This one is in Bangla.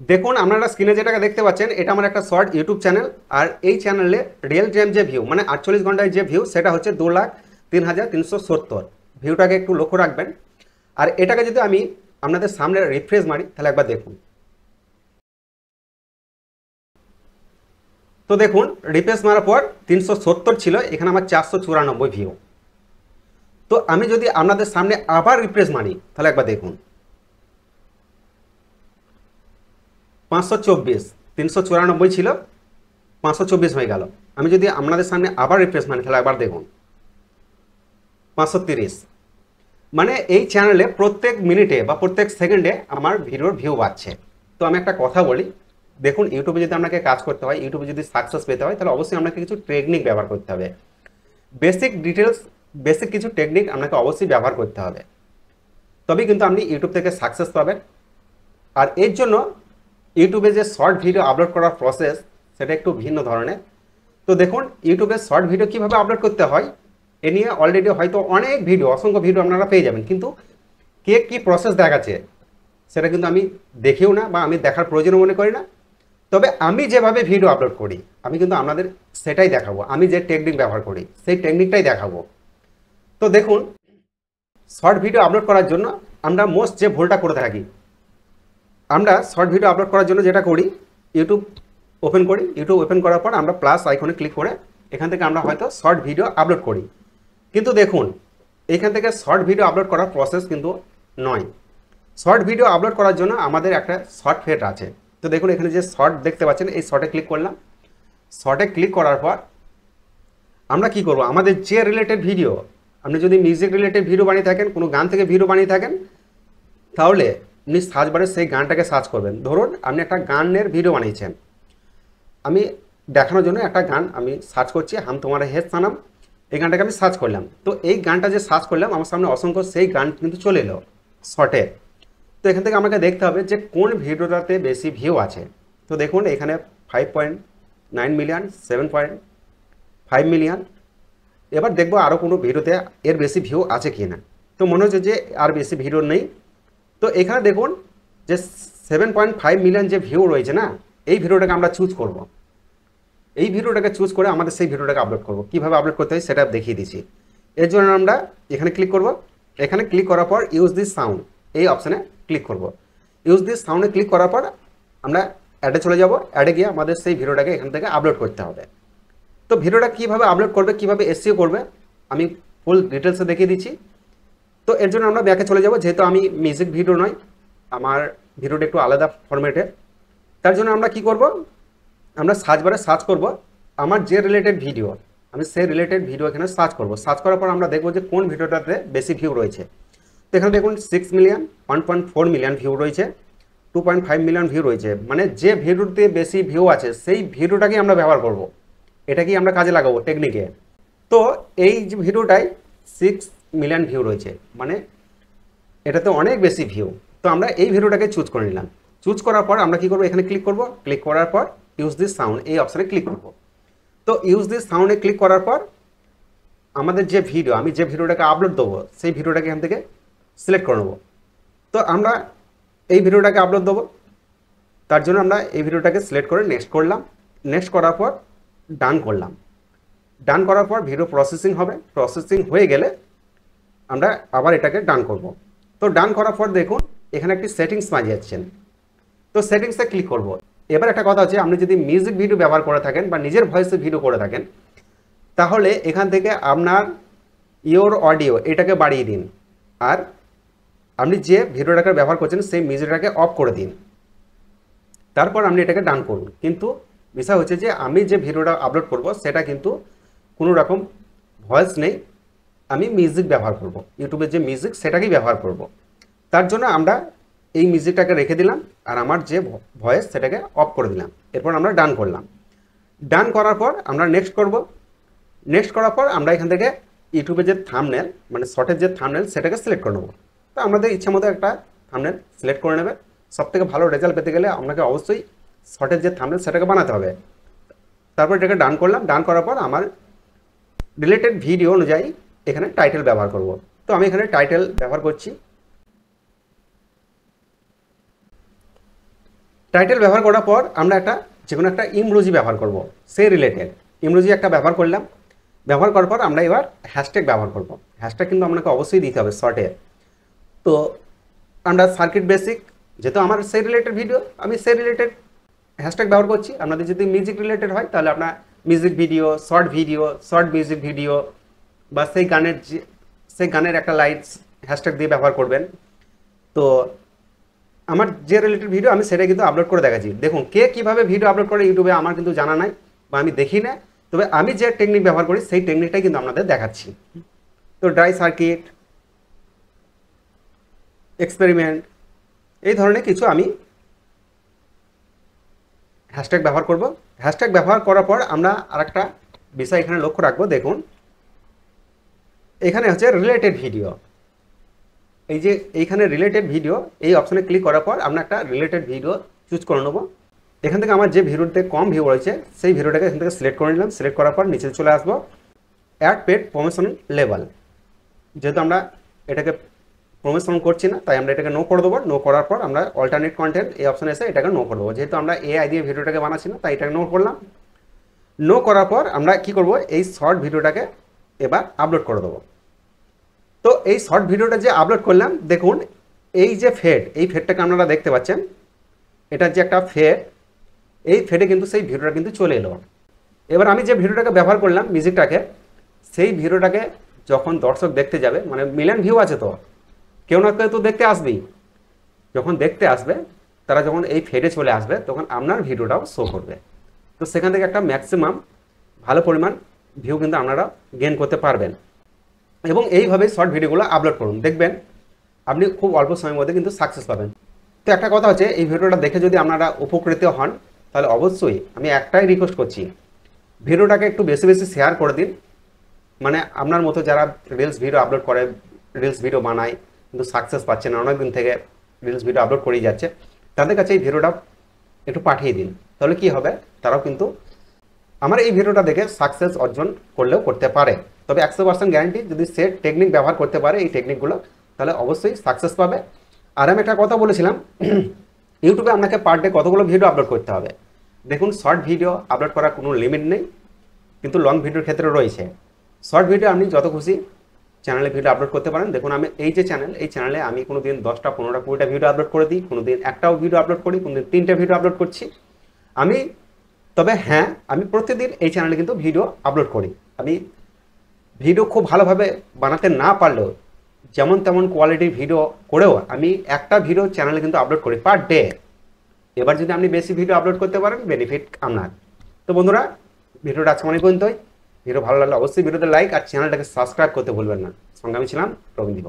দেখুন আপনারা স্ক্রিনে যেটাকে দেখতে পাচ্ছেন এটা আমার একটা শর্ট ইউটিউব চ্যানেল। আর এই চ্যানেলে রিয়েল টাইম যে ভিউ মানে 48 ঘন্টায় যে ভিউ সেটা হচ্ছে 2,03,370। ভিউটাকে একটু লক্ষ্য রাখবেন। আর এটাকে যদি আমি আপনাদের সামনে রিফ্রেশ মারি তাহলে একবার দেখুন। তো দেখুন রিফ্রেশ মারার পর 370 ছিল, এখানে আমার 494 ভিউ। তো আমি যদি আপনাদের সামনে আবার রিফ্রেশ মারি তাহলে একবার দেখুন 524, 394 ছিল 524 হয়ে গেল। আমি যদি আপনাদের সামনে আবার রিফ্রেশ মারি তাহলে একবার দেখুন 530। মানে এই চ্যানেলে প্রত্যেক মিনিটে বা প্রত্যেক সেকেন্ডে আমার ভিডিওর ভিউ বাড়ছে। তো আমি একটা কথা বলি, দেখুন ইউটিউবে যদি আপনাকে কাজ করতে হয়, ইউটিউবে যদি সাকসেস পেতে হয়, তাহলে অবশ্যই আপনাকে কিছু টেকনিক ব্যবহার করতে হবে। বেসিক ডিটেলস, বেসিক কিছু টেকনিক আপনাকে অবশ্যই ব্যবহার করতে হবে, তবেই কিন্তু আপনি ইউটিউব থেকে সাকসেস পাবেন। আর এর জন্য ইউটিউবে যে শর্ট ভিডিও আপলোড করার প্রসেস সেটা একটু ভিন্ন ধরনের। তো দেখুন ইউটিউবে শর্ট ভিডিও কীভাবে আপলোড করতে হয় এ নিয়ে অলরেডি হয়তো অনেক ভিডিও, অসংখ্য ভিডিও আপনারা পেয়ে যাবেন, কিন্তু কে কী প্রসেস দেখাচ্ছে সেটা কিন্তু আমি দেখিও না বা আমি দেখার প্রয়োজনও মনে করি না। তবে আমি যেভাবে ভিডিও আপলোড করি আমি কিন্তু আপনাদের সেটাই দেখাবো, আমি যে টেকনিক ব্যবহার করি সেই টেকনিকটাই দেখাবো। তো দেখুন শর্ট ভিডিও আপলোড করার জন্য আমরা মোস্ট যে ভুলটা করে থাকি, আমরা শর্ট ভিডিও আপলোড করার জন্য যেটা করি, ইউটিউব ওপেন করি, ইউটিউব ওপেন করার পর আমরা প্লাস আইকনে ক্লিক করে এখান থেকে আমরা হয়তো শর্ট ভিডিও আপলোড করি। কিন্তু দেখুন এখান থেকে শর্ট ভিডিও আপলোড করার প্রসেস কিন্তু নয়। শর্ট ভিডিও আপলোড করার জন্য আমাদের একটা সফটওয়্যার আছে। তো দেখুন এখানে যে শর্ট দেখতে পাচ্ছেন এই শর্টে ক্লিক করলাম। শর্টে ক্লিক করার পর আমরা কি করব, আমাদের যে রিলেটেড ভিডিও, আপনি যদি মিউজিক রিলেটেড ভিডিও বানিয়ে থাকেন, কোনো গান থেকে ভিডিও বানিয়ে থাকেন, তাহলে আপনি সার্চ বারে সেই গানটাকে সার্চ করবেন। ধরুন আপনি একটা গানের ভিডিও বানিয়েছেন, আমি দেখানোর জন্য একটা গান আমি সার্চ করছি, হাম তোমারা হে সানাম, এই গানটাকে আমি সার্চ করলাম। তো এই গানটা যে সার্চ করলাম আমার সামনে অসংখ্য সেই গান কিন্তু চলে এলো শর্টে। তো এখান থেকে আমাকে দেখতে হবে যে কোন ভিডিওটাতে বেশি ভিউ আছে। তো দেখুন এখানে 5.9 মিলিয়ন, 7.5 মিলিয়ন। এবার দেখবো আরও কোনো ভিডিওতে এর বেশি ভিউ আছে কি না। তো মনে হচ্ছে যে আর বেশি ভিডিও নেই। তো এখানে দেখুন যে 7.5 মিলিয়ন যে ভিউ রয়েছে না, এই ভিডিওটাকে আমরা চুজ করব। এই ভিডিওটাকে চুজ করে আমাদের সেই ভিডিওটাকে আপলোড করব। কীভাবে আপলোড করতে হয় সেটা দেখিয়ে দিচ্ছি। এর জন্য আমরা এখানে ক্লিক করব। এখানে ক্লিক করার পর ইউজ দিস সাউন্ড এই অপশানে ক্লিক করব। ইউজ দিস সাউন্ডে ক্লিক করার পর আমরা অ্যাডে চলে যাব। অ্যাডে গিয়ে আমাদের সেই ভিডিওটাকে এখান থেকে আপলোড করতে হবে। তো ভিডিওটা কীভাবে আপলোড করবে, কীভাবে এসইও করবে আমি ফুল ডিটেলসে দেখিয়ে দিচ্ছি। তো এর জন্য আমরা ব্যাকে চলে যাব। যেহেতু আমি মিউজিক ভিডিও নয়, আমার ভিডিওটা একটু আলাদা ফরম্যাটে, তার জন্য আমরা কি করব, আমরা সার্চ বারে সার্চ করব আমার যে রিলেটেড ভিডিও, আমি সেই রিলেটেড ভিডিও এখানে সার্চ করব। সার্চ করার পর আমরা দেখব যে কোন ভিডিওটাতে বেশি ভিউ রয়েছে। তো এখানে দেখুন 6 মিলিয়ন, 1.4 মিলিয়ন ভিউ রয়েছে, 2.5 মিলিয়ন ভিউ রয়েছে। মানে যে ভিডিওতে বেশি ভিউ আছে সেই ভিডিওটাকেই আমরা ব্যবহার করব, এটাকেই আমরা কাজে লাগাবো টেকনিকে। তো এই যে ভিডিওটাই 6 মিলিয়ন ভিউ রয়েছে, মানে এটাতে অনেক বেশি ভিউ। তো আমরা এই ভিডিওটাকে চুজ করে নিলাম। চুজ করার পর আমরা কি করব, এখানে ক্লিক করব। ক্লিক করার পর ইউজ দিস সাউন্ড এই অপশানে ক্লিক করব। তো ইউজ দিস সাউন্ডে ক্লিক করার পর আমাদের যে ভিডিও, আমি যে ভিডিওটাকে আপলোড দেবো সেই ভিডিওটাকে এখান থেকে সিলেক্ট করে নেব। তো আমরা এই ভিডিওটাকে আপলোড দেবো, তার জন্য আমরা এই ভিডিওটাকে সিলেক্ট করে নেক্সট করলাম। নেক্সট করার পর ডান করলাম। ডান করার পর ভিডিও প্রসেসিং হবে। প্রসেসিং হয়ে গেলে আমরা আবার এটাকে ডান করব। তো ডান করার পর দেখুন এখানে একটি সেটিংস পাওয়া যাচ্ছেন। তো সেটিংসে ক্লিক করব। এবার একটা কথা আছে, আপনি যদি মিউজিক ভিডিও ব্যবহার করে থাকেন বা নিজের ভয়েসে ভিডিও করে থাকেন, তাহলে এখান থেকে আপনার ইওর অডিও এটাকে বাড়িয়ে দিন। আর আপনি যে ভিডিওটাকে ব্যবহার করছেন সেই মিউজিকটাকে অফ করে দিন। তারপর আপনি এটাকে ডান করুন। কিন্তু বিষয় হচ্ছে যে আমি যে ভিডিওটা আপলোড করব সেটা কিন্তু কোনো রকম ভয়েস নেই, আমি মিউজিক ব্যবহার করব। ইউটিউবের যে মিউজিক সেটাকেই ব্যবহার করব। তার জন্য আমরা এই মিউজিকটাকে রেখে দিলাম আর আমার যে ভয়েস সেটাকে অফ করে দিলাম। এরপর আমরা ডান করলাম। ডান করার পর আমরা নেক্সট করব। নেক্সট করার পর আমরা এখান থেকে ইউটিউবের যে থাম্বনেল মানে শর্টের যে থাম্বনেল সেটাকে সিলেক্ট করে নেব। তো আমাদের ইচ্ছা মতো একটা থাম্বনেল সিলেক্ট করে নেবে। সবথেকে ভালো রেজাল্ট পেতে গেলে আপনাকে অবশ্যই শর্টের যে থাম্বনেল সেটাকে বানাতে হবে। তারপর এটাকে ডান করলাম। ডান করার পর আমার রিলেটেড ভিডিও অনুযায়ী এখানে টাইটেল ব্যবহার করব। তো আমি এখানে টাইটেল ব্যবহার করছি। টাইটেল ব্যবহার করার পর আমরা একটা যে কোনো একটা ইমোজি ব্যবহার করব, সেই রিলেটেড ইমোজি একটা ব্যবহার করলাম। ব্যবহার করার পর আমরা এবার হ্যাশট্যাগ ব্যবহার করব। হ্যাশট্যাগ কিন্তু আপনাকে অবশ্যই দিতে হবে শর্টে। তো আমরা সার্কিট বেসিক, যেহেতু আমার সেই রিলেটেড ভিডিও, আমি সেই রিলেটেড হ্যাশট্যাগ ব্যবহার করছি। আপনাদের যদি মিউজিক রিলেটেড হয় তাহলে আপনার music video, short music video বা সেই গানের একটা লাইটস হ্যাশট্যাগ দিয়ে ব্যবহার করবেন। তো আমার যে রিলেটেড ভিডিও আমি সেটা কিন্তু আপলোড করে দেখাচ্ছি। দেখুন কে কীভাবে ভিডিও আপলোড করে ইউটিউবে আমার কিন্তু জানা নাই বা আমি দেখি না, তবে আমি যে টেকনিক ব্যবহার করি সেই টেকনিকটাই কিন্তু আপনাদের দেখাচ্ছি। তো ড্রাই সার্কিট, এক্সপেরিমেন্ট, এই ধরনের কিছু আমি হ্যাশট্যাগ ব্যবহার করব। হ্যাশট্যাগ ব্যবহার করার পর আমরা আরেকটা বিষয় এখানে লক্ষ্য রাখবো। দেখুন এখানে হচ্ছে রিলেটেড ভিডিও, এই যে এইখানে রিলেটেড ভিডিও, এই অপশানে ক্লিক করার পর আমরা একটা রিলেটেড ভিডিও চুজ করে নেবো। এখান থেকে আমার যে ভিডিওতে কম ভিউ রয়েছে সেই ভিডিওটাকে এখান থেকে সিলেক্ট করে নিলাম। সিলেক্ট করার পর নিচে চলে আসবো অ্যাড পেড প্রমোশন লেভেল। যেহেতু আমরা এটাকে প্রমোশন করছি না তাই আমরা এটাকে নো করে দেবো। নো করার পর আমরা অল্টারনেট কন্টেন্ট এই অপশানে এসে এটাকে নো করে দেবো। যেহেতু আমরা এআই দিয়ে ভিডিওটাকে বানাচ্ছি না তাই এটাকে নো করলাম। নো করার পর আমরা কি করব, এই শর্ট ভিডিওটাকে এবার আপলোড করে দেবো। তো এই শর্ট ভিডিওটা যে আপলোড করলাম, দেখুন এই যে ফেড, এই ফেডটাকে আপনারা দেখতে পাচ্ছেন, এটা যে একটা ফেড, এই ফেডে কিন্তু সেই ভিডিওটা কিন্তু চলে এলো। এবার আমি যে ভিডিওটাকে ব্যবহার করলাম মিউজিকটাকে, সেই ভিডিওটাকে যখন দর্শক দেখতে যাবে, মানে মিলিয়ন ভিউ আছে তো কেউ না কেউ তো দেখতে আসবেই, যখন দেখতে আসবে তারা যখন এই ফেডে চলে আসবে তখন আপনার ভিডিওটাও শো করবে। তো সেখান থেকে একটা ম্যাক্সিমাম ভালো পরিমাণ ভিউ কিন্তু আপনারা গেইন করতে পারবেন। এবং এইভাবেই শর্ট ভিডিওগুলো আপলোড করুন, দেখবেন আপনি খুব অল্প সময়ের মধ্যে কিন্তু সাকসেস পাবেন। তো একটা কথা হচ্ছে, এই ভিডিওটা দেখে যদি আপনারা উপকৃত হন তাহলে অবশ্যই আমি একটাই রিকোয়েস্ট করছি, ভিডিওটাকে একটু বেশি বেশি শেয়ার করে দিন। মানে আপনার মতো যারা রিলস ভিডিও আপলোড করে, রিলস ভিডিও বানায় কিন্তু সাকসেস পাচ্ছে না, অনেক দিন থেকে রিলস ভিডিও আপলোড করেই যাচ্ছে, তাদের কাছে এই ভিডিওটা একটু পাঠিয়ে দিন। তাহলে কি হবে, তারাও কিন্তু আমার এই ভিডিওটা দেখে সাকসেস অর্জন করলেও করতে পারে। তবে 100% গ্যারান্টি, যদি সে টেকনিক ব্যবহার করতে পারে এই টেকনিকগুলো তাহলে অবশ্যই সাকসেস পাবে। আর আমি একটা কথা বলেছিলাম, ইউটিউবে আপনাকে পার ডে কতগুলো ভিডিও আপলোড করতে হবে। দেখুন শর্ট ভিডিও আপলোড করার কোনো লিমিট নেই, কিন্তু লং ভিডিওর ক্ষেত্রে রয়েছে। শর্ট ভিডিও আপনি যত খুশি চ্যানেলে ভিডিও আপলোড করতে পারেন। দেখুন আমি এই যে চ্যানেল, এই চ্যানেলে আমি কোনো দিন 10টা 15টা 20টা ভিডিও আপলোড করে দিই, কোনো দিন একটাও ভিডিও আপলোড করি, কোনো দিন 3টে ভিডিও আপলোড করছি আমি। তবে হ্যাঁ, আমি প্রতিদিন এই চ্যানেলে কিন্তু ভিডিও আপলোড করি। আমি ভিডিও খুব ভালোভাবে বানাতে না পারলেও যেমন তেমন কোয়ালিটির ভিডিও করেও আমি একটা ভিডিও চ্যানেলে কিন্তু আপলোড করি পার ডে। এবার যদি আপনি বেশি ভিডিও আপলোড করতে পারেন বেনিফিট আপনার। তো বন্ধুরা, ভিডিওটা আজকে অনেক পর্যন্তই। ভিডিও ভালো লাগলে অবশ্যই ভিডিওতে লাইক আর চ্যানেলটাকে সাবস্ক্রাইব করতে ভুলবেন না। সঙ্গে আমি ছিলাম রবীন্দ্র।